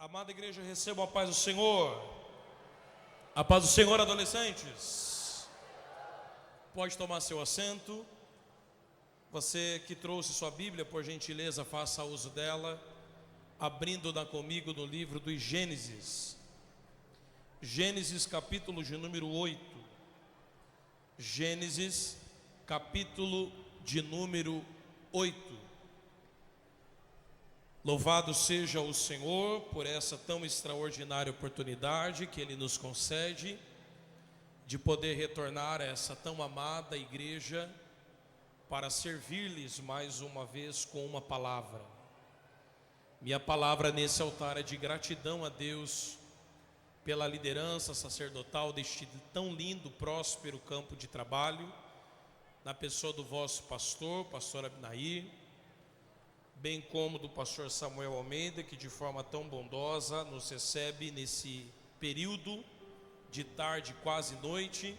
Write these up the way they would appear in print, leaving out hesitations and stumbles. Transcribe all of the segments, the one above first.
Amada igreja, receba a paz do Senhor. A paz do Senhor, adolescentes. Pode tomar seu assento. Você que trouxe sua Bíblia, por gentileza, faça uso dela, abrindo-na comigo no livro do Gênesis. Gênesis, capítulo de número 8. Gênesis, capítulo de número 8. Louvado seja o Senhor por essa tão extraordinária oportunidade que Ele nos concede de poder retornar a essa tão amada igreja para servir-lhes mais uma vez com uma palavra. Minha palavra nesse altar é de gratidão a Deus pela liderança sacerdotal deste tão lindo, próspero campo de trabalho, na pessoa do vosso pastor, pastor Abinair, bem como do pastor Samuel Almeida, que de forma tão bondosa nos recebe nesse período de tarde, quase noite,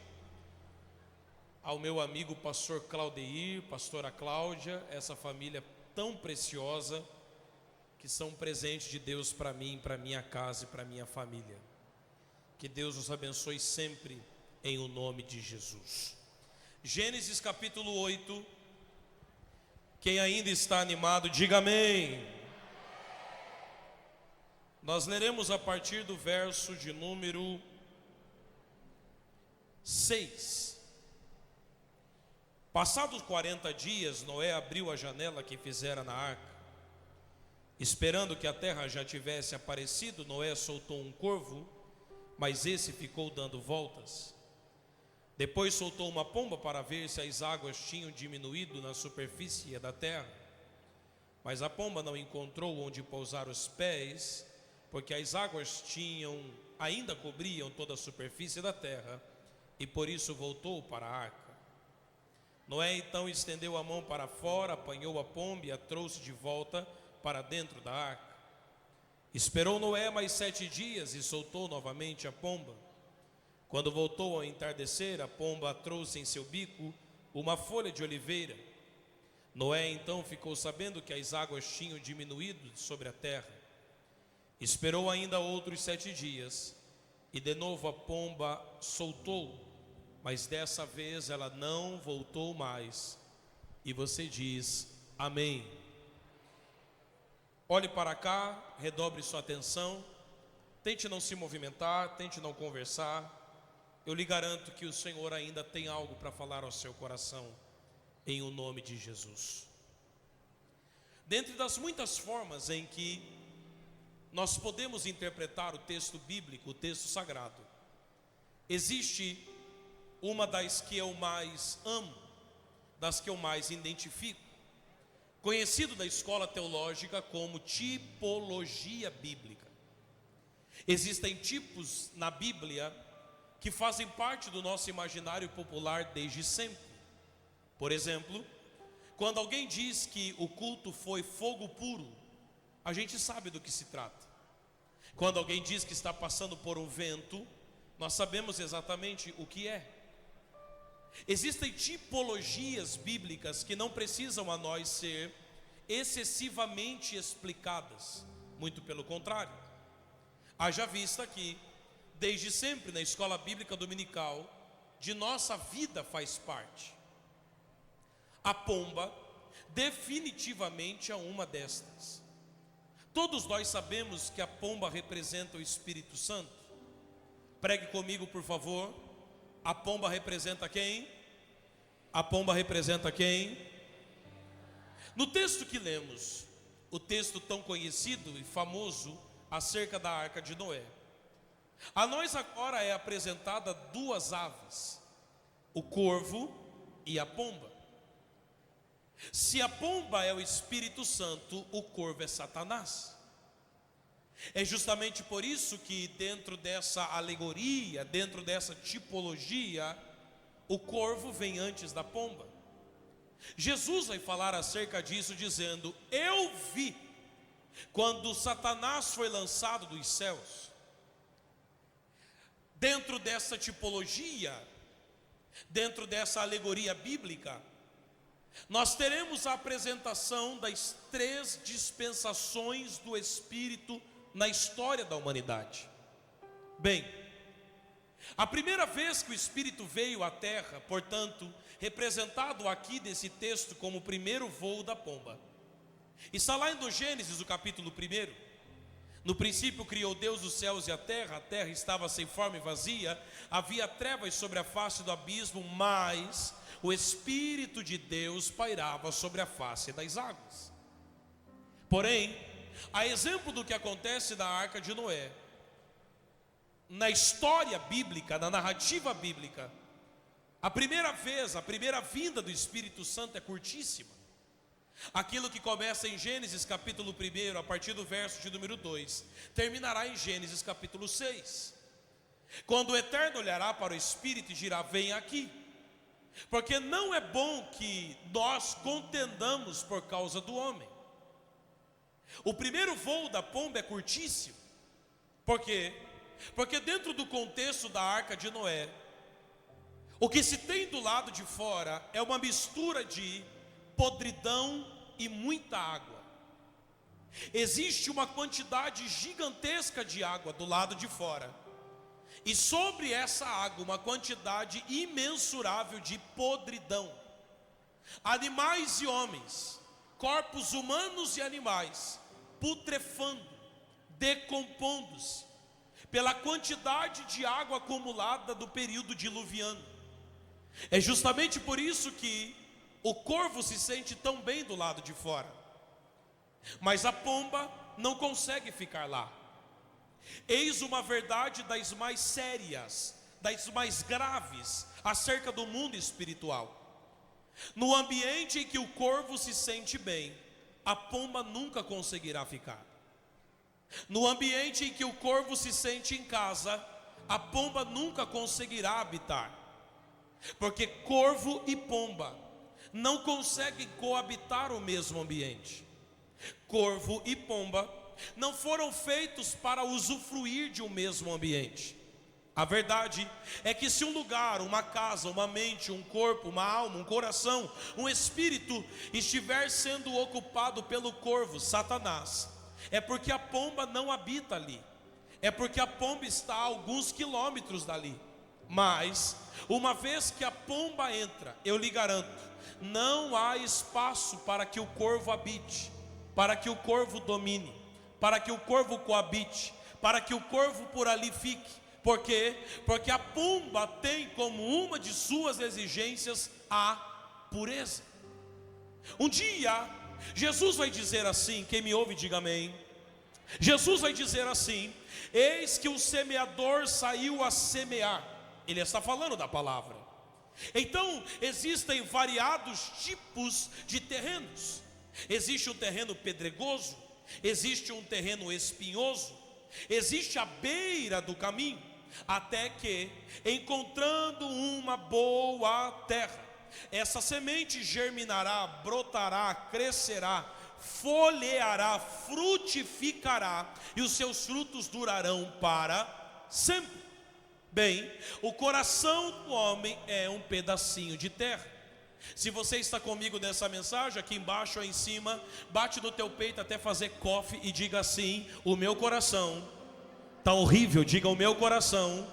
ao meu amigo pastor Claudeir, pastora Cláudia, essa família tão preciosa, que são um presente de Deus para mim, para minha casa e para minha família. Que Deus os abençoe sempre, em o nome de Jesus. Gênesis capítulo 8. Quem ainda está animado, diga amém. Nós leremos a partir do verso de número 6. Passados 40 dias, Noé abriu a janela que fizera na arca. Esperando que a terra já tivesse aparecido, Noé soltou um corvo, mas esse ficou dando voltas. Depois soltou uma pomba para ver se as águas tinham diminuído na superfície da terra. Mas a pomba não encontrou onde pousar os pés, porque as águas ainda cobriam toda a superfície da terra, e por isso voltou para a arca. Noé então estendeu a mão para fora, apanhou a pomba e a trouxe de volta para dentro da arca. Esperou Noé mais 7 dias e soltou novamente a pomba. Quando voltou ao entardecer, a pomba trouxe em seu bico uma folha de oliveira. Noé então ficou sabendo que as águas tinham diminuído sobre a terra. Esperou ainda outros 7 dias, e de novo a pomba soltou, mas dessa vez ela não voltou mais. E você diz amém. Olhe para cá, redobre sua atenção, tente não se movimentar, tente não conversar. Eu lhe garanto que o Senhor ainda tem algo para falar ao seu coração, em o nome de Jesus. Dentre das muitas formas em que nós podemos interpretar o texto bíblico, o texto sagrado, existe uma das que eu mais amo, das que eu mais identifico, conhecido da escola teológica como tipologia bíblica. Existem tipos na Bíblia que fazem parte do nosso imaginário popular desde sempre. Por exemplo, quando alguém diz que o culto foi fogo puro, a gente sabe do que se trata. Quando alguém diz que está passando por um vento, nós sabemos exatamente o que é. Existem tipologias bíblicas que não precisam a nós ser excessivamente explicadas, muito pelo contrário. Haja vista que desde sempre na escola bíblica dominical, de nossa vida faz parte. A pomba definitivamente é uma destas. Todos nós sabemos que a pomba representa o Espírito Santo. Pregue comigo, por favor. A pomba representa quem? A pomba representa quem? No texto que lemos, o texto tão conhecido e famoso acerca da arca de Noé, a nós agora é apresentada 2 aves, o corvo e a pomba. Se a pomba é o Espírito Santo, o corvo é Satanás. É justamente por isso que dentro dessa alegoria, dentro dessa tipologia, o corvo vem antes da pomba. Jesus vai falar acerca disso dizendo: eu vi quando Satanás foi lançado dos céus. Dentro dessa tipologia, dentro dessa alegoria bíblica, nós teremos a apresentação das 3 dispensações do Espírito na história da humanidade. Bem, a primeira vez que o Espírito veio à terra, portanto, representado aqui nesse texto como o primeiro voo da pomba, está lá no Gênesis, o capítulo 1. No princípio criou Deus os céus e a terra estava sem forma e vazia, havia trevas sobre a face do abismo, mas o Espírito de Deus pairava sobre a face das águas. Porém, a exemplo do que acontece na Arca de Noé, na história bíblica, na narrativa bíblica, a primeira vinda do Espírito Santo é curtíssima. Aquilo que começa em Gênesis capítulo 1, a partir do verso de número 2, terminará em Gênesis capítulo 6. Quando o Eterno olhará para o Espírito e dirá: vem aqui. Porque não é bom que nós contendamos por causa do homem. O primeiro voo da pomba é curtíssimo. Por quê? Porque dentro do contexto da Arca de Noé, o que se tem do lado de fora é uma mistura de podridão e muita água. Existe uma quantidade gigantesca de água do lado de fora, e sobre essa água uma quantidade imensurável de podridão. Animais e homens, corpos humanos e animais, putrefando, decompondo-se, pela quantidade de água acumulada do período diluviano. É justamente por isso que o corvo se sente tão bem do lado de fora, mas a pomba não consegue ficar lá. Eis uma verdade das mais sérias, das mais graves, acerca do mundo espiritual. No ambiente em que o corvo se sente bem, a pomba nunca conseguirá ficar. No ambiente em que o corvo se sente em casa, a pomba nunca conseguirá habitar. Porque corvo e pomba não conseguem coabitar o mesmo ambiente. Corvo e pomba não foram feitos para usufruir de um mesmo ambiente. A verdade é que se um lugar, uma casa, uma mente, um corpo, uma alma, um coração, um espírito estiver sendo ocupado pelo corvo, Satanás, é porque a pomba não habita ali. É porque a pomba está a alguns quilômetros dali. Mas, uma vez que a pomba entra, eu lhe garanto, não há espaço para que o corvo habite, para que o corvo domine, para que o corvo coabite, para que o corvo por ali fique. Por quê? Porque a pomba tem como uma de suas exigências a pureza. Um dia, Jesus vai dizer assim, quem me ouve diga amém. Jesus vai dizer assim: eis que o semeador saiu a semear. Ele está falando da palavra. Então, existem variados tipos de terrenos. Existe um terreno pedregoso, existe um terreno espinhoso, existe a beira do caminho, até que, encontrando uma boa terra, essa semente germinará, brotará, crescerá, folheará, frutificará, e os seus frutos durarão para sempre. Bem, o coração do homem é um pedacinho de terra. Se você está comigo nessa mensagem, aqui embaixo ou em cima, bate no teu peito até fazer coffee e diga assim: o meu coração está horrível. Diga: o meu coração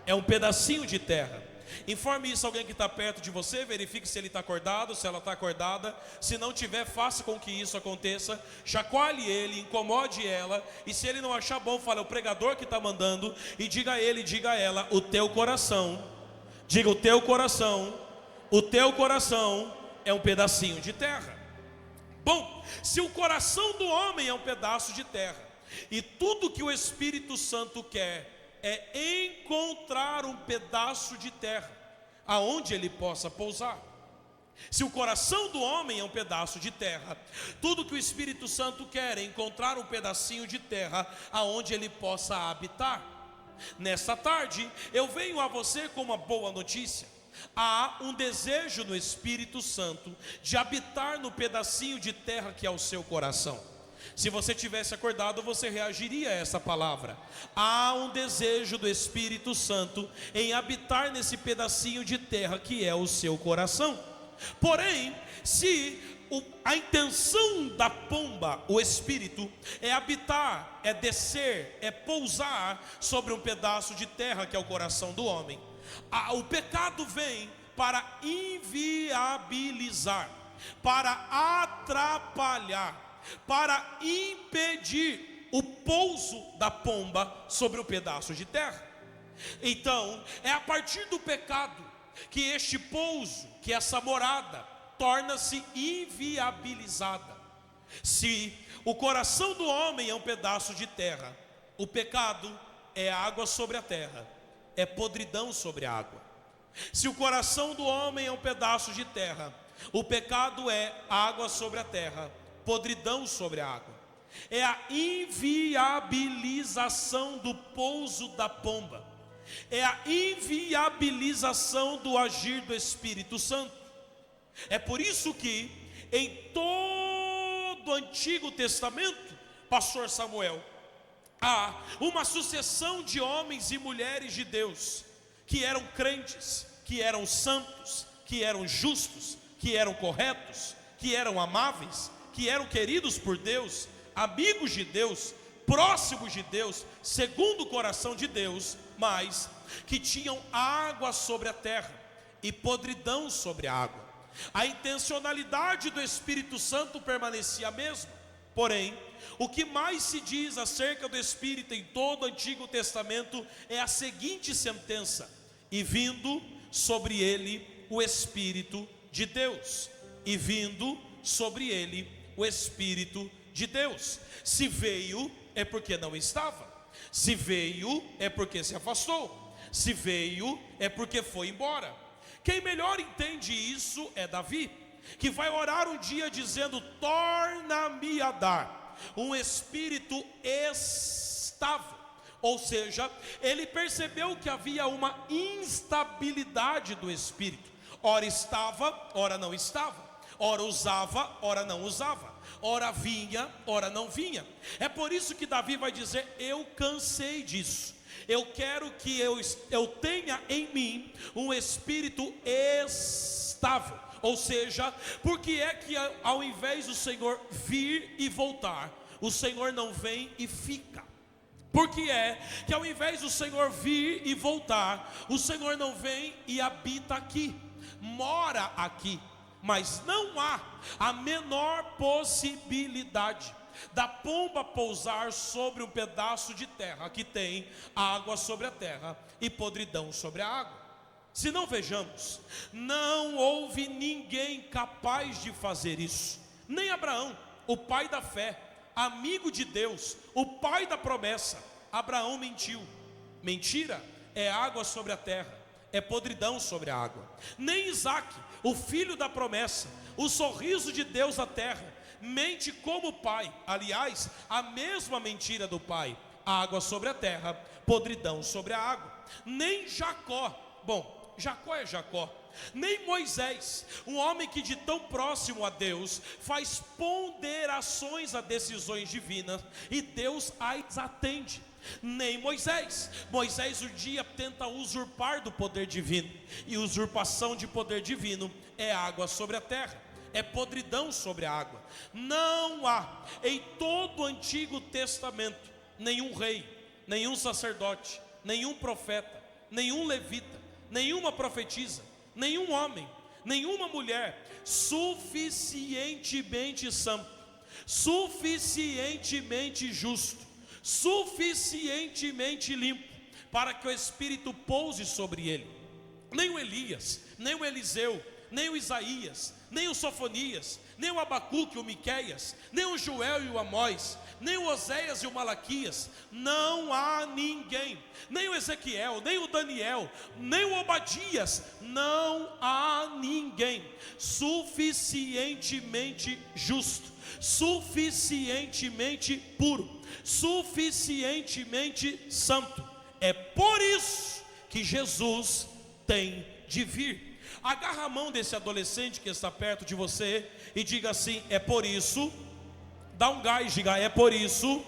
é um pedacinho de terra. Informe isso a alguém que está perto de você, verifique se ele está acordado, se ela está acordada. Se não tiver, faça com que isso aconteça. Chacoalhe ele, incomode ela. E se ele não achar bom, fale: é o pregador que está mandando. E diga a ele, diga a ela: o teu coração. Diga: o teu coração. O teu coração é um pedacinho de terra. Bom, se o coração do homem é um pedaço de terra, e tudo que o Espírito Santo quer é encontrar um pedaço de terra aonde ele possa pousar. Se o coração do homem é um pedaço de terra, tudo que o Espírito Santo quer é encontrar um pedacinho de terra aonde ele possa habitar. Nesta tarde, eu venho a você com uma boa notícia. Há um desejo no Espírito Santo de habitar no pedacinho de terra que é o seu coração. Se você tivesse acordado, você reagiria a essa palavra. Há um desejo do Espírito Santo em habitar nesse pedacinho de terra que é o seu coração. Porém, se a intenção da pomba, o espírito, é habitar, é descer, é pousar sobre um pedaço de terra que é o coração do homem. O pecado vem para inviabilizar, para atrapalhar, para impedir o pouso da pomba sobre o pedaço de terra. Então, é a partir do pecado que este pouso, que essa morada, torna-se inviabilizada. Se o coração do homem é um pedaço de terra, o pecado é água sobre a terra, é podridão sobre a água. Se o coração do homem é um pedaço de terra, o pecado é água sobre a terra, podridão sobre a água. É a inviabilização do pouso da pomba, é a inviabilização do agir do Espírito Santo. É por isso que em todo o Antigo Testamento, pastor Samuel, há uma sucessão de homens e mulheres de Deus que eram crentes, que eram santos, que eram justos, que eram corretos, que eram amáveis, que eram queridos por Deus, amigos de Deus, próximos de Deus, segundo o coração de Deus, mas que tinham água sobre a terra e podridão sobre a água. A intencionalidade do Espírito Santo permanecia a mesma. Porém, o que mais se diz acerca do Espírito em todo o Antigo Testamento é a seguinte sentença: e vindo sobre ele o Espírito de Deus. E vindo sobre ele o Espírito de Deus. Se veio, é porque não estava. Se veio, é porque se afastou. Se veio, é porque foi embora. Quem melhor entende isso é Davi, que vai orar um dia dizendo: torna-me a dar um espírito estável. Ou seja, ele percebeu que havia uma instabilidade do espírito. Ora estava, ora não estava. Ora usava, ora não usava. Ora vinha, ora não vinha. É por isso que Davi vai dizer: eu cansei disso. Eu quero que eu tenha em mim um espírito estável. Ou seja, porque é que ao invés do Senhor vir e voltar, o Senhor não vem e fica? Porque é que ao invés do Senhor vir e voltar, o Senhor não vem e habita aqui, mora aqui? Mas não há a menor possibilidade da pomba pousar sobre um pedaço de terra que tem água sobre a terra e podridão sobre a água. Se não, vejamos, não houve ninguém capaz de fazer isso, nem Abraão, o pai da fé, amigo de Deus, o pai da promessa. Abraão mentiu. Mentira é água sobre a terra, é podridão sobre a água. Nem Isaque, o filho da promessa, o sorriso de Deus na terra, mente como o pai. Aliás, a mesma mentira do pai: água sobre a terra, podridão sobre a água. Nem Jacó, bom, Jacó é Jacó. Nem Moisés, um homem que de tão próximo a Deus faz ponderações a decisões divinas e Deus as atende. Nem Moisés um dia tenta usurpar do poder divino, e usurpação de poder divino é água sobre a terra, é podridão sobre a água. Não há em todo o Antigo Testamento nenhum rei, nenhum sacerdote, nenhum profeta, nenhum levita, nenhuma profetisa, nenhum homem, nenhuma mulher suficientemente santo, suficientemente justo, suficientemente limpo para que o Espírito pouse sobre ele. Nem o Elias, nem o Eliseu, nem o Isaías, nem o Sofonias, nem o Abacuque, o Miqueias, nem o Joel e o Amós, nem o Oséias e o Malaquias. Não há ninguém, nem o Ezequiel, nem o Daniel, nem o Obadias. Não há ninguém suficientemente justo, suficientemente puro, suficientemente santo. É por isso que Jesus tem de vir. Agarra a mão desse adolescente que está perto de você e diga assim: é por isso, dá um gás, diga: é por isso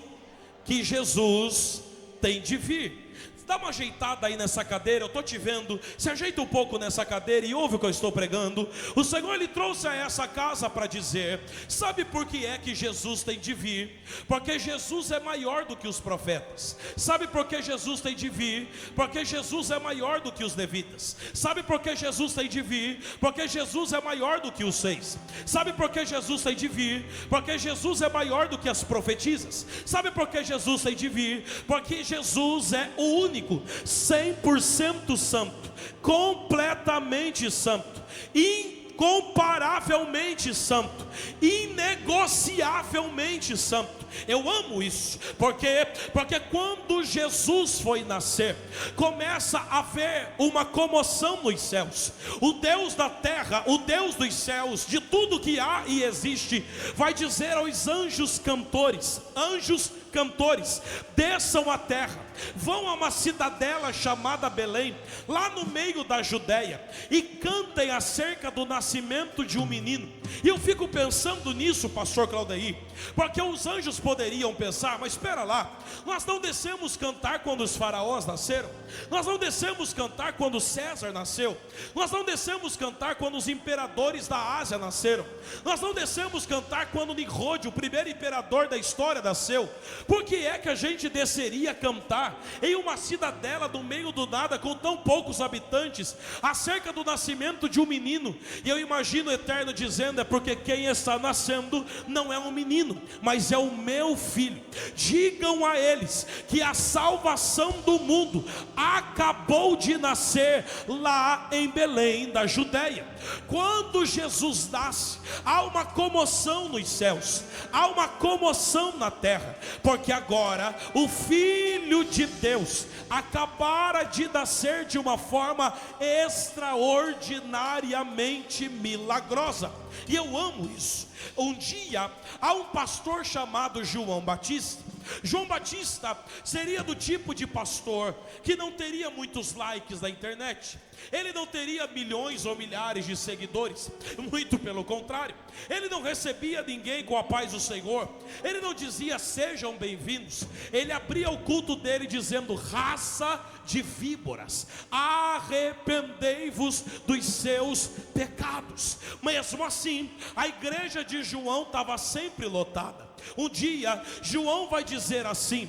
que Jesus tem de vir. Dá uma ajeitada aí nessa cadeira, eu estou te vendo. Se ajeita um pouco nessa cadeira e ouve o que eu estou pregando. O Senhor, Ele trouxe a essa casa para dizer: sabe por que é que Jesus tem de vir? Porque Jesus é maior do que os profetas. Sabe por que Jesus tem de vir? Porque Jesus é maior do que os levitas. Sabe por que Jesus tem de vir? Porque Jesus é maior do que os 6. Sabe por que Jesus tem de vir? Porque Jesus é maior do que as profetisas. Sabe por que Jesus tem de vir? Porque Jesus é o único, 100% santo, completamente santo, incomparavelmente santo, inegociavelmente santo. Eu amo isso, porque quando Jesus foi nascer, começa a haver uma comoção nos céus. O Deus da terra, o Deus dos céus, de tudo que há e existe, vai dizer aos anjos cantores: desçam à terra, vão a uma cidadela chamada Belém, lá no meio da Judéia, e cantem acerca do nascimento de um menino. E eu fico pensando nisso, pastor Claudeir, porque os anjos poderiam pensar: mas espera lá, nós não descemos cantar quando os faraós nasceram, nós não descemos cantar quando César nasceu, nós não descemos cantar quando os imperadores da Ásia nasceram, nós não descemos cantar quando Nimrod, o primeiro imperador da história, nasceu. Por que é que a gente desceria cantar em uma cidadela no meio do nada, com tão poucos habitantes, acerca do nascimento de um menino? E eu imagino o Eterno dizendo: é porque quem está nascendo não é um menino, mas é o meu filho. Digam a eles que a salvação do mundo acabou de nascer lá em Belém da Judéia. Quando Jesus nasce, há uma comoção nos céus, há uma comoção na terra, porque agora o Filho de Deus acabara de nascer de uma forma extraordinariamente milagrosa. E eu amo isso. Um dia, há um pastor chamado João Batista. João Batista seria do tipo de pastor que não teria muitos likes na internet. Ele não teria milhões ou milhares de seguidores, muito pelo contrário. Ele não recebia ninguém com a paz do Senhor. Ele não dizia: sejam bem-vindos. Ele abria o culto dele dizendo: raça de víboras, arrependei-vos dos seus pecados. Mesmo assim, a igreja de João estava sempre lotada. Um dia, João vai dizer assim: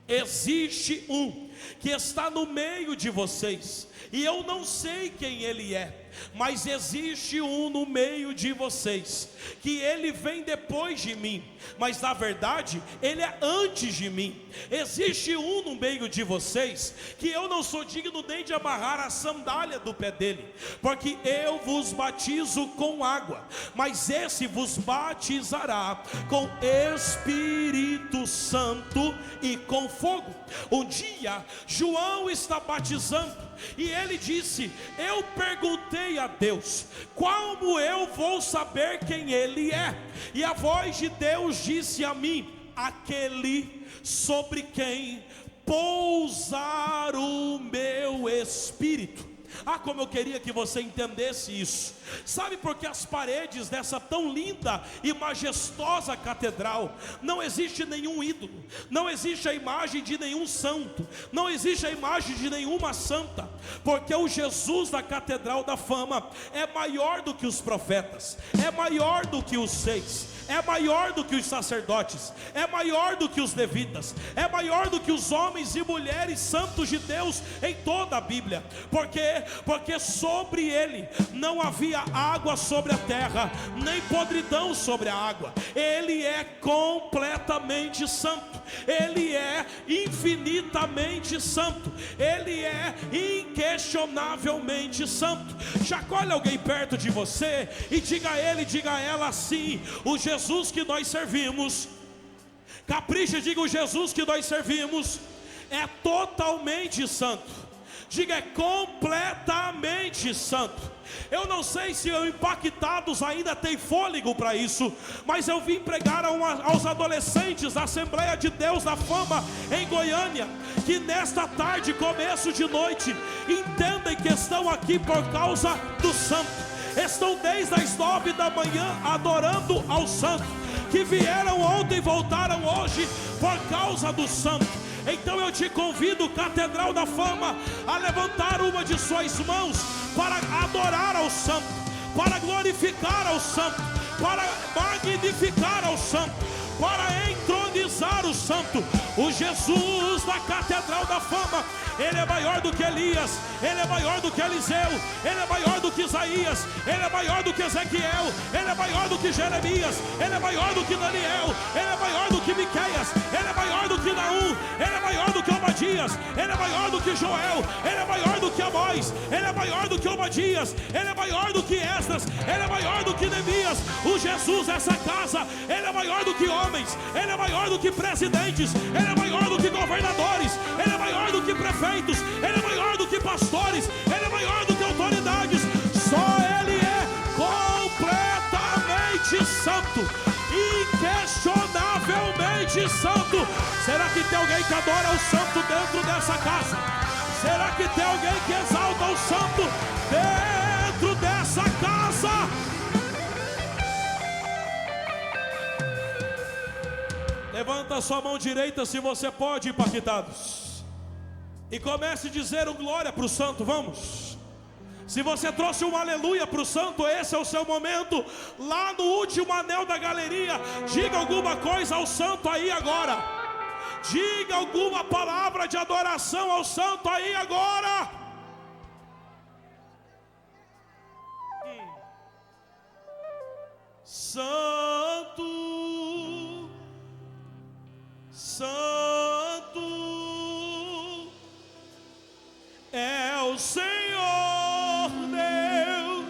existe um que está no meio de vocês, e eu não sei quem ele é, mas existe um no meio de vocês, que ele vem depois de mim, mas na verdade ele é antes de mim. Existe um no meio de vocês, que eu não sou digno nem de amarrar a sandália do pé dele, porque eu vos batizo com água, mas esse vos batizará com Espírito Santo e com fogo. Um dia João está batizando, e ele disse: eu perguntei a Deus, como eu vou saber quem ele é? E a voz de Deus disse a mim: aquele sobre quem pousar o meu Espírito. Ah, como eu queria que você entendesse isso. Sabe por que as paredes dessa tão linda e majestosa catedral não existe nenhum ídolo, não existe a imagem de nenhum santo, não existe a imagem de nenhuma santa? Porque o Jesus da Catedral da Fama é maior do que os profetas, é maior do que os 6, é maior do que os sacerdotes, é maior do que os levitas, é maior do que os homens e mulheres santos de Deus em toda a Bíblia. Porque sobre ele não havia água sobre a terra, nem podridão sobre a água. Ele é completamente santo, ele é infinitamente santo, ele é inquestionavelmente santo. Chacoalhe alguém perto de você e diga a ele, diga a ela assim: o Jesus que nós servimos, capricha, diga: o Jesus que nós servimos é totalmente santo. Diga: é completamente santo. Eu não sei se os impactados ainda têm fôlego para isso, mas eu vim pregar aos adolescentes da Assembleia de Deus da Fama em Goiânia, que nesta tarde, começo de noite, entendem que estão aqui por causa do santo. Estão desde as 9 da manhã adorando ao santo, que vieram ontem voltaram hoje por causa do Santo. Então eu te convido, Catedral da Fama, a levantar uma de suas mãos para adorar ao Santo, para glorificar ao Santo, para magnificar ao Santo, para entronizar o Santo. O Jesus da Catedral da Fama, Ele é maior do que Elias, Ele é maior do que Eliseu, Ele é maior do que Isaías, Ele é maior do que Ezequiel, Ele é maior do que Jeremias, Ele é maior do que Daniel, Ele é maior do que Miqueias, Ele é maior do que Naum, Ele é maior do que Obadias, Ele é maior do que Joel, Ele é maior do que Amós, Ele é maior do que Obadias, Ele é maior do que Esdras, Ele é maior do que Neemias. O Jesus dessa casa, Ele é maior do que homens, Ele é maior do que presidentes, Ele é maior do que governadores, Ele é maior do que prefeitos, Ele é maior do que pastores, Ele é maior do que autoridades. Só Ele é completamente santo, inquestionavelmente santo. Será que tem alguém que adora o santo dentro dessa casa? Será que tem alguém que exalta o santo dentro dessa casa? Levanta a sua mão direita se você pode, impactados, e comece a dizer um glória para o santo. Vamos. Se você trouxe um aleluia para o santo, esse é o seu momento. Lá no último anel da galeria, diga alguma coisa ao santo aí agora. Diga alguma palavra de adoração ao santo aí agora. Santo, Santo é o Senhor Deus,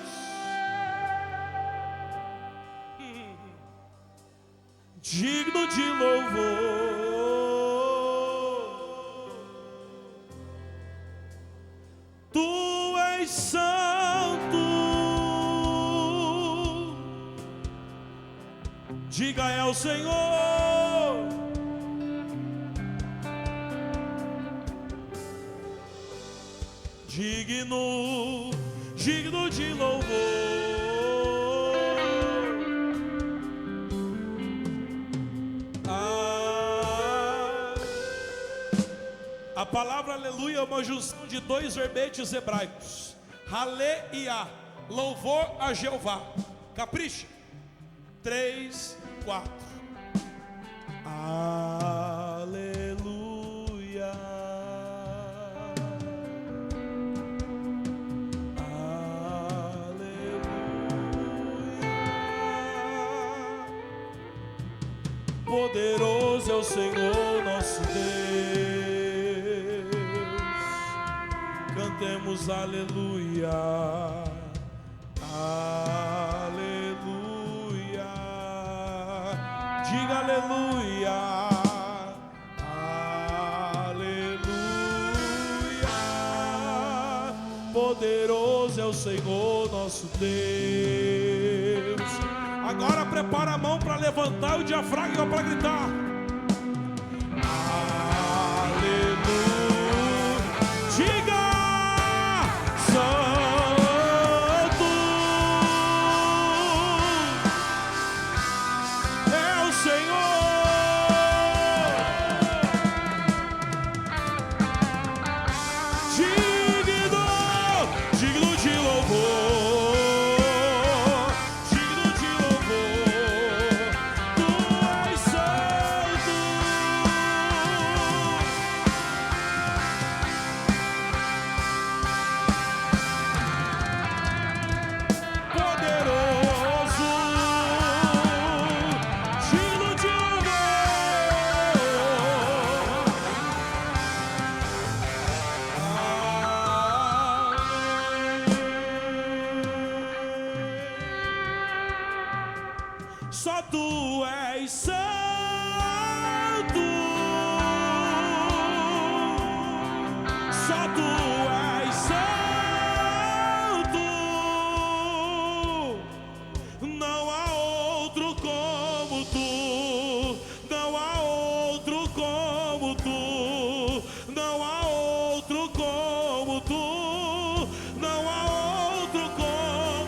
digno de louvor. Tu és santo, diga é o Senhor. Digno, digno de louvor. A palavra aleluia é uma junção de dois verbetes hebraicos, Halé e A, louvor a Jeová. Capricha. 3, 4. Aleluia. Poderoso é o Senhor nosso Deus. Cantemos aleluia, aleluia. Diga aleluia, aleluia. Poderoso é o Senhor nosso Deus. Agora prepara a mão para levantar o diafragma para gritar. Aleluia. Diga santo é o Senhor, digno, digno de louvor, digno de louvor. Tu és santo, poderoso, digno de louvor. Só tu és santo, só tu és santo. Não há outro como tu, não há outro como tu, não há outro como tu, não há outro como.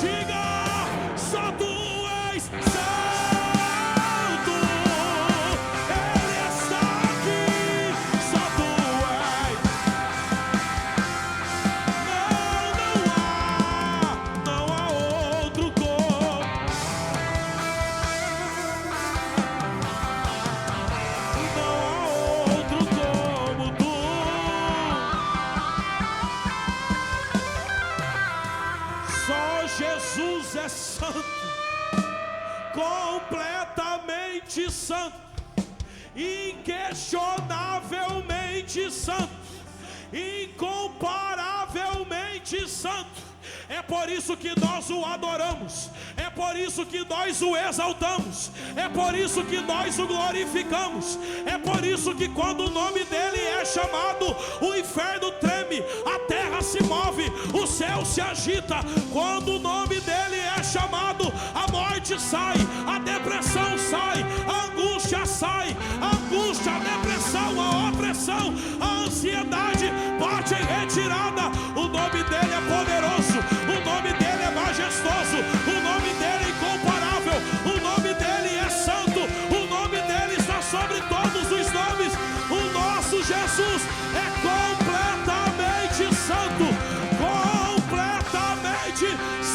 Diga, só tu és santo. completamente santo, inquestionavelmente santo, incomparavelmente santo. É por isso que nós o adoramos, é por isso que nós o exaltamos, é por isso que nós o glorificamos, é por isso que quando o nome dele é chamado, o inferno treme, a terra se move, o céu se agita. Quando o nome dele é chamado, a morte sai, a depressão sai, a angústia sai, a angústia, a depressão, a opressão, a ansiedade bate em retirada. O nome dele é poderoso, o nome dele é majestoso, o nome dele é incomparável, o nome dele é santo, o nome dele está sobre todos os nomes. O nosso Jesus é completamente santo, completamente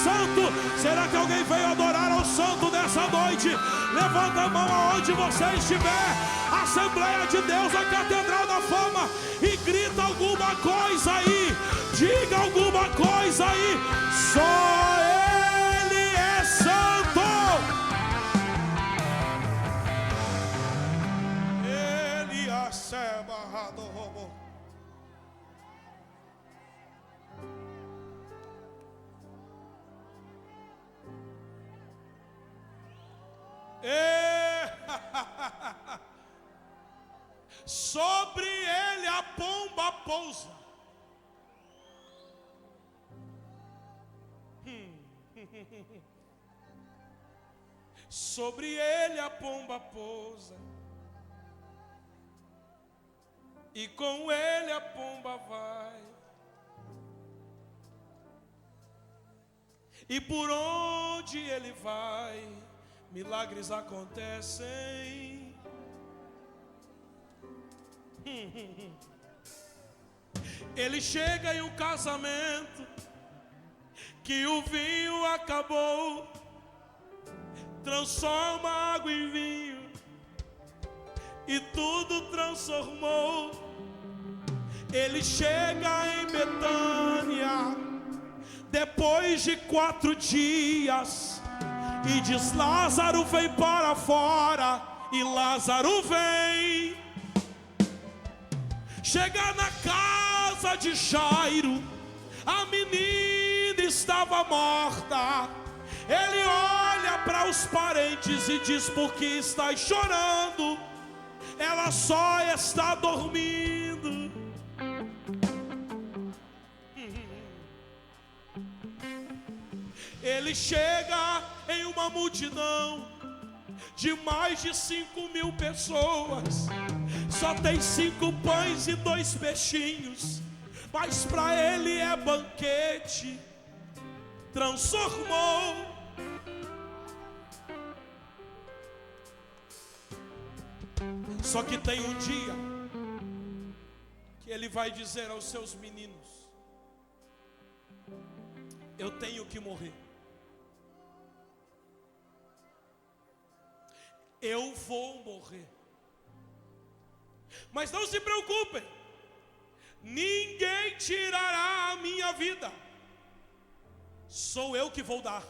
santo. Será que alguém veio adorar ao santo nessa noite? Levanta a mão aonde você estiver, Assembleia de Deus, a Catedral da Fama, e grita alguma coisa aí, diga alguma coisa aí. Só Ele é santo. Ele aceba do robô. Sobre ele a pomba pousa. Sobre ele a pomba pousa, e com ele a pomba vai, e por onde ele vai, milagres acontecem. Ele chega em um casamento que o vinho acabou, transforma a água em vinho e tudo transformou. Ele chega em Betânia depois de 4 dias e diz: Lázaro vem para fora. E Lázaro vem. Chega na casa de Jairo, a menina estava morta. Ele olha para os parentes e diz: por que estás chorando? Ela só está dormindo. Ele chega em uma multidão de mais de 5.000 pessoas. Só tem 5 pães e 2 peixinhos, mas para ele é banquete. Transformou. Só que tem um dia que ele vai dizer aos seus meninos: eu tenho que morrer. Eu vou morrer. Mas não se preocupem, ninguém tirará a minha vida. Sou eu que vou dar.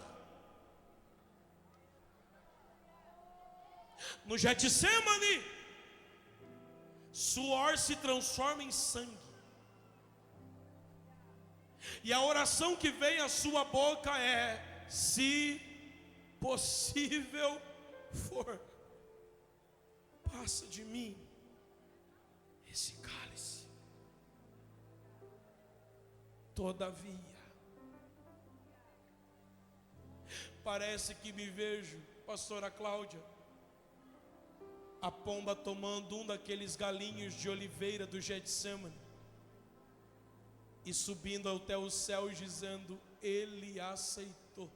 No Getsemane, suor se transforma em sangue. E a oração que vem à sua boca é: se possível for, passa de mim esse cálice. Todavia, parece que me vejo, pastora Cláudia, a pomba tomando um daqueles galinhos de oliveira do Getsemane e subindo até o céu e dizendo: ele aceitou.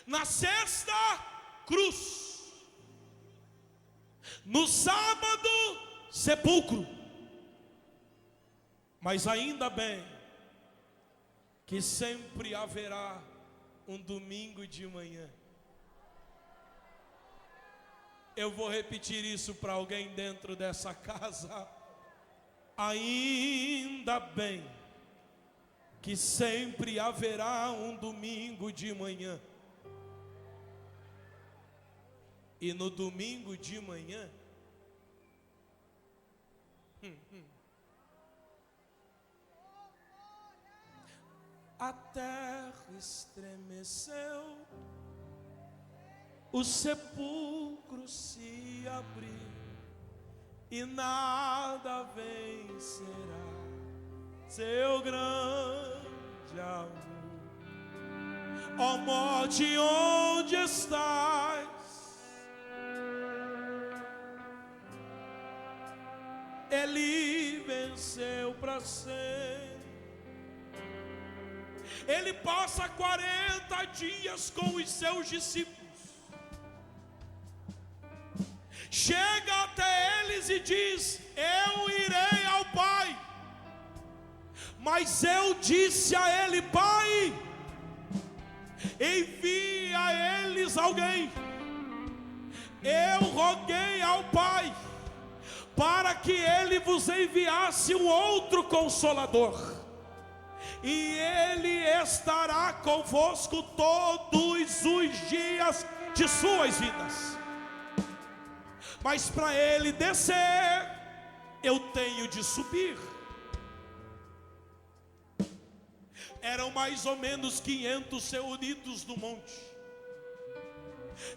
Na sexta, cruz. No sábado, sepulcro. Mas ainda bem que sempre haverá um domingo de manhã. Eu vou repetir isso para alguém dentro dessa casa. Ainda bem que sempre haverá um domingo de manhã. E no domingo de manhã, a terra estremeceu, o sepulcro se abriu, e nada vencerá seu grande amor. Ó morte, onde estás? Ele venceu para sempre. Ele passa 40 dias com os seus discípulos. Chega até eles e diz: eu irei ao Pai. Mas eu disse a ele: Pai, envia a eles alguém. Eu roguei ao Pai para que ele vos enviasse um outro Consolador, e ele estará convosco todos os dias de suas vidas. Mas para ele descer, eu tenho de subir. Eram mais ou menos 500 reunidos no monte,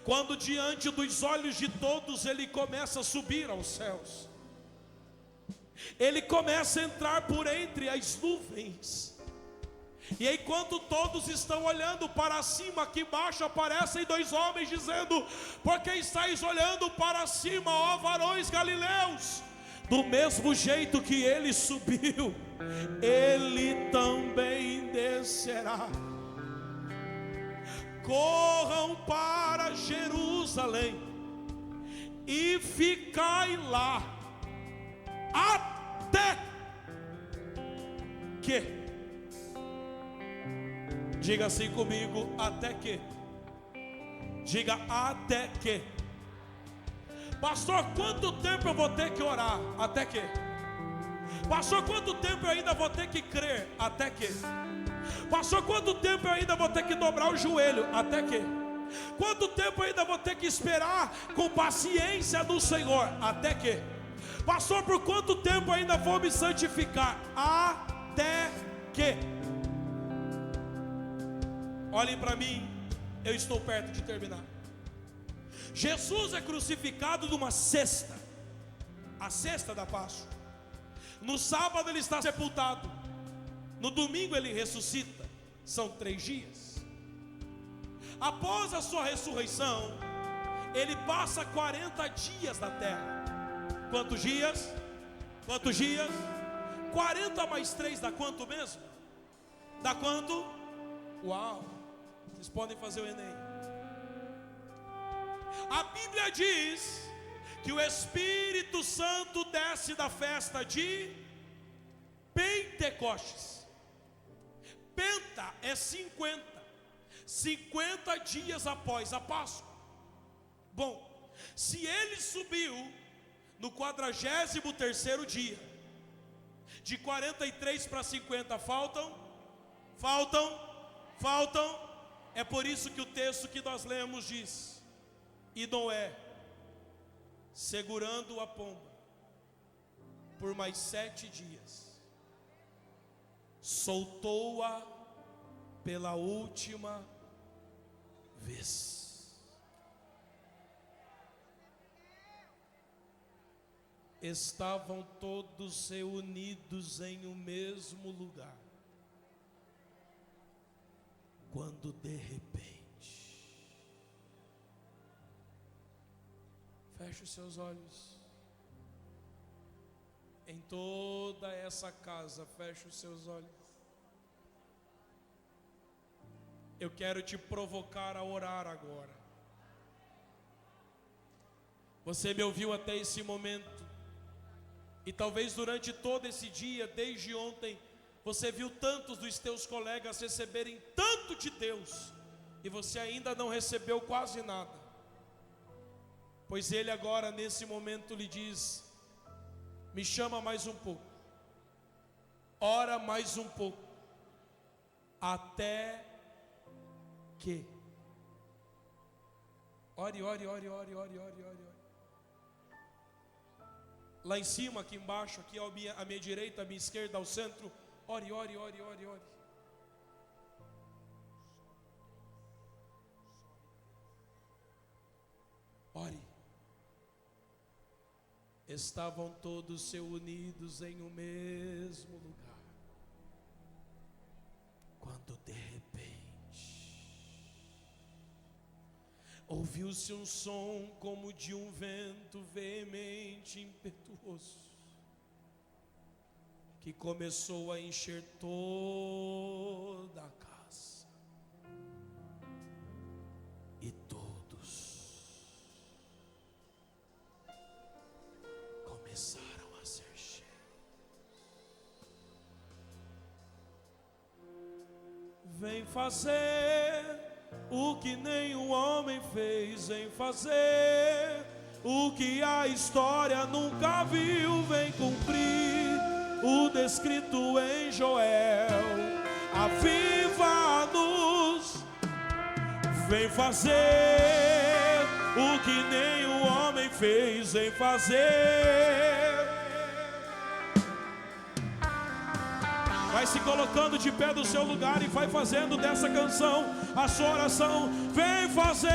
quando diante dos olhos de todos ele começa a subir aos céus. Ele começa a entrar por entre as nuvens. E enquanto todos estão olhando para cima, aqui embaixo aparecem dois homens dizendo: por que estáis olhando para cima, ó varões galileus? Do mesmo jeito que ele subiu, ele também descerá. Corram para Jerusalém e ficai lá até que, diga assim comigo, até que. Diga: até que. Pastor, quanto tempo eu vou ter que orar? Até que. Pastor, quanto tempo eu ainda vou ter que crer? Até que. Pastor, quanto tempo eu ainda vou ter que dobrar o joelho? Até que. Quanto tempo eu ainda vou ter que esperar com paciência do Senhor? Até que. Pastor, por quanto tempo eu ainda vou me santificar? Até que. Olhem para mim, eu estou perto de terminar. Jesus é crucificado numa sexta, a sexta da Páscoa. No sábado ele está sepultado, no domingo ele ressuscita. São 3 dias. Após a sua ressurreição, ele passa 40 dias na terra. Quantos dias? Quantos dias? 40 mais 3 dá quanto mesmo? Dá quanto? Uau! Vocês podem fazer o Enem. A Bíblia diz que o Espírito Santo desce da festa de Pentecostes. Penta é 50. 50 dias após a Páscoa. Bom, se ele subiu no 43º dia, de 43 para 50 faltam. É por isso que o texto que nós lemos diz: e Noé, segurando a pomba por mais 7 dias, soltou-a pela última vez. Estavam todos reunidos em um mesmo lugar, quando de repente, feche os seus olhos. Em toda essa casa, feche os seus olhos. Eu quero te provocar a orar agora. Você me ouviu até esse momento, e talvez durante todo esse dia, desde ontem, você viu tantos dos teus colegas receberem tanto de Deus, e você ainda não recebeu quase nada. Pois Ele agora nesse momento lhe diz: me chama mais um pouco, ora mais um pouco, até que. Ore, ore, ore, ore, ore, ore, ore. Lá em cima, aqui embaixo, aqui à minha direita, à minha esquerda, ao centro. Ore, ore, ore, ore, ore. Ore. Estavam todos reunidos em um mesmo lugar, quando de repente ouviu-se um som como de um vento veemente e impetuoso, que começou a encher toda a casa, e todos começaram a ser cheios. Vem fazer o que nenhum homem fez, em fazer o que a história nunca viu, vem cumprir o descrito em Joel. Aviva-nos, vem fazer o que nenhum homem fez, em fazer. Vai se colocando de pé do seu lugar e vai fazendo dessa canção a sua oração. Vem fazer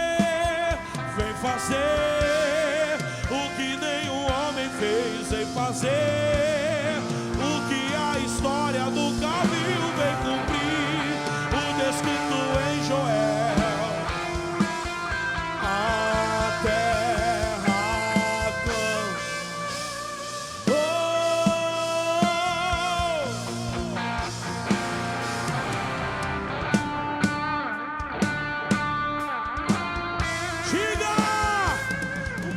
o que nenhum homem fez, em fazer o que a história nunca viu, vem cumprir o descrito em Joel. A terra clama. Diga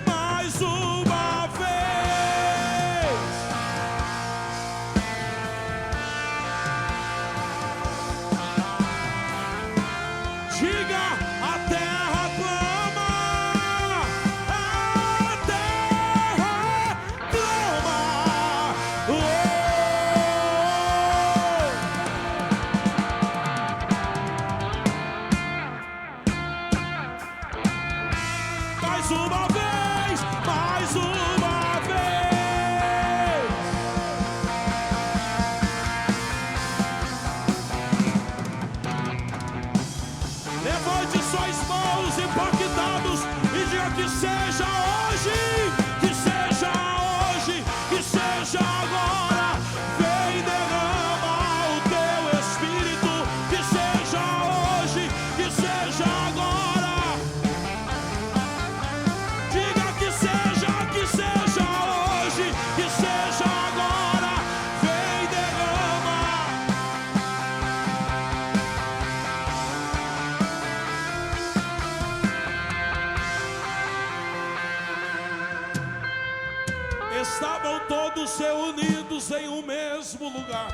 mais uma vez. Diga, a terra clama, a terra clama. Mais uma vez, mais uma vez. Levante suas mãos impactados e diga que seja hoje, que seja hoje, que seja agora. Vem, derrama o teu Espírito, que seja hoje, que seja agora. Diga que seja hoje, que seja agora. Vem, derrama. Estavam todos reunidos em um mesmo lugar,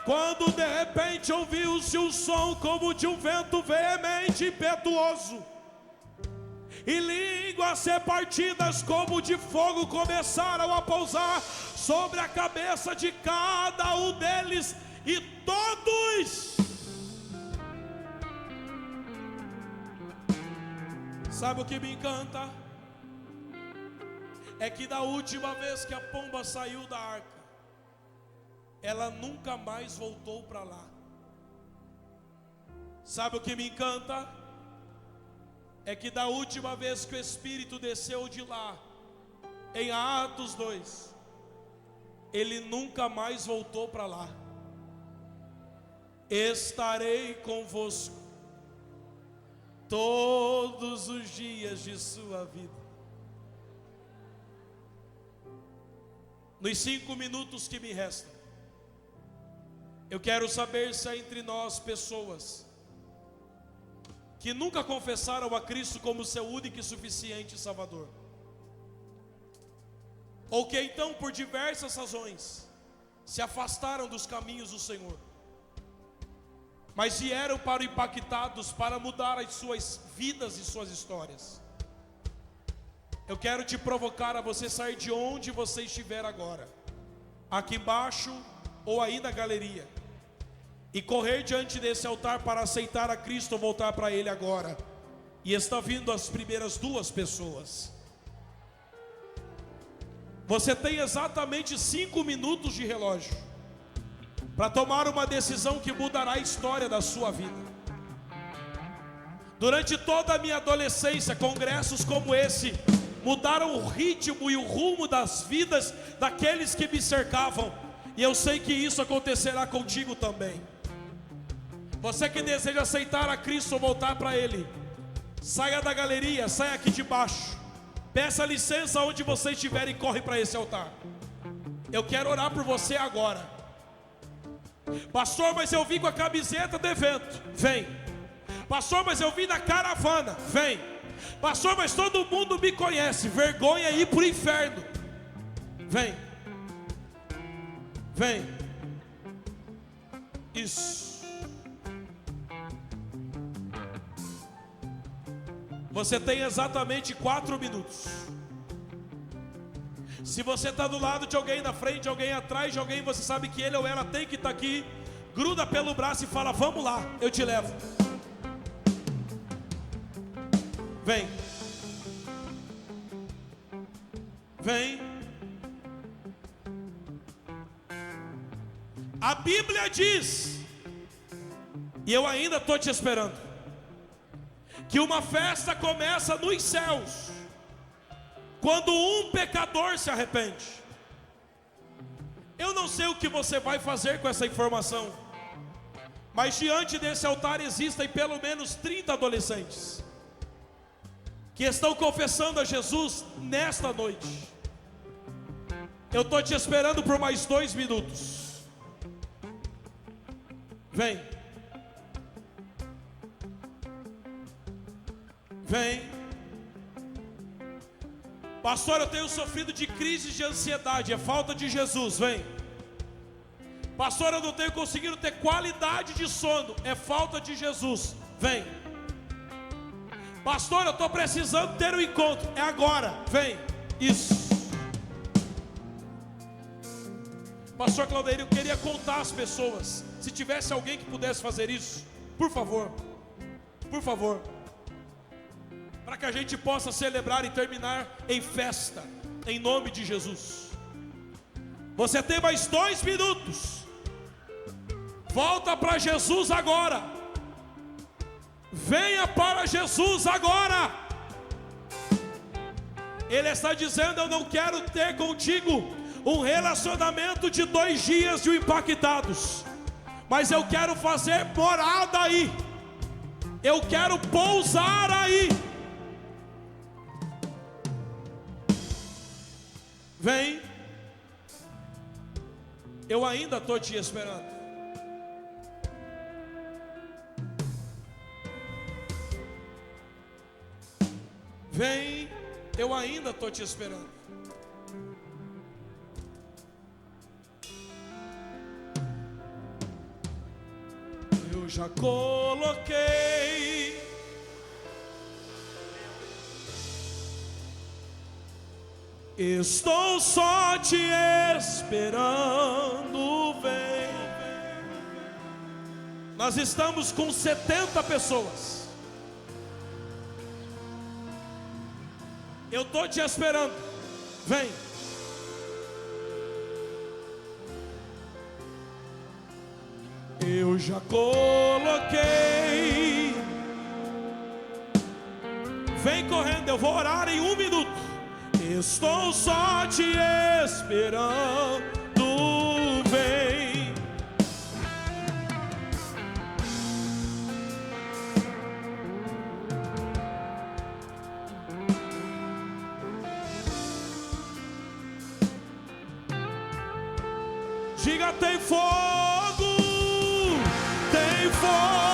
quando de repente ouviu-se um som como de um vento veemente e impetuoso, e línguas repartidas como de fogo começaram a pousar sobre a cabeça de cada um deles, e todos. Sabe o que me encanta? É que da última vez que a pomba saiu da arca, ela nunca mais voltou para lá. Sabe o que me encanta? É que da última vez que o Espírito desceu de lá, em Atos 2, ele nunca mais voltou para lá. Estarei convosco todos os dias de sua vida. Nos 5 minutos que me restam, eu quero saber se há entre nós pessoas que nunca confessaram a Cristo como seu único e suficiente Salvador, ou que então por diversas razões se afastaram dos caminhos do Senhor, mas vieram para o impactados para mudar as suas vidas e suas histórias. Eu quero te provocar a você sair de onde você estiver agora, aqui embaixo ou aí na galeria, e correr diante desse altar para aceitar a Cristo ou voltar para Ele agora. E está vindo as primeiras 2 pessoas. Você tem exatamente 5 minutos de relógio para tomar uma decisão que mudará a história da sua vida. Durante toda a minha adolescência, congressos como esse mudaram o ritmo e o rumo das vidas daqueles que me cercavam. E eu sei que isso acontecerá contigo também. Você que deseja aceitar a Cristo ou voltar para Ele, saia da galeria, saia aqui de baixo, peça licença onde você estiver e corre para esse altar. Eu quero orar por você agora. Pastor, mas eu vim com a camiseta do evento. Vem. Pastor, mas eu vim da caravana. Vem. Pastor, mas todo mundo me conhece. Vergonha ir para o inferno. Vem. Vem. Isso. Você tem exatamente 4 minutos. Se você está do lado de alguém, na frente de alguém, atrás de alguém, você sabe que ele ou ela tem que estar aqui, gruda pelo braço e fala: vamos lá, eu te levo. Vem. Vem. A Bíblia diz, e eu ainda estou te esperando, que uma festa começa nos céus quando um pecador se arrepende. Eu não sei o que você vai fazer com essa informação, mas diante desse altar existem pelo menos 30 adolescentes que estão confessando a Jesus nesta noite. Eu estou te esperando por mais 2 minutos. Vem. Vem. Pastor, eu tenho sofrido de crises de ansiedade, é falta de Jesus. Vem. Pastor, eu não tenho conseguido ter qualidade de sono, é falta de Jesus. Vem. Pastor, eu estou precisando ter um encontro, é agora. Vem. Isso. Pastor Claudeiro, eu queria contar as pessoas. Se tivesse alguém que pudesse fazer isso, por favor. Por favor. Para que a gente possa celebrar e terminar em festa, em nome de Jesus. Você tem mais 2 minutos. Volta para Jesus agora. Venha para Jesus agora. Ele está dizendo: eu não quero ter contigo um relacionamento de 2 dias de impactados, mas eu quero fazer morada aí. Eu quero pousar aí. Vem. Eu ainda estou te esperando. Vem. Eu ainda estou te esperando. Eu já coloquei estou só te esperando, vem. Nós estamos com 70 pessoas. Eu estou te esperando, vem. Eu já coloquei. Vem correndo, eu vou orar em 1 minuto. Estou só te esperando, vem. Diga: tem fogo, tem fogo.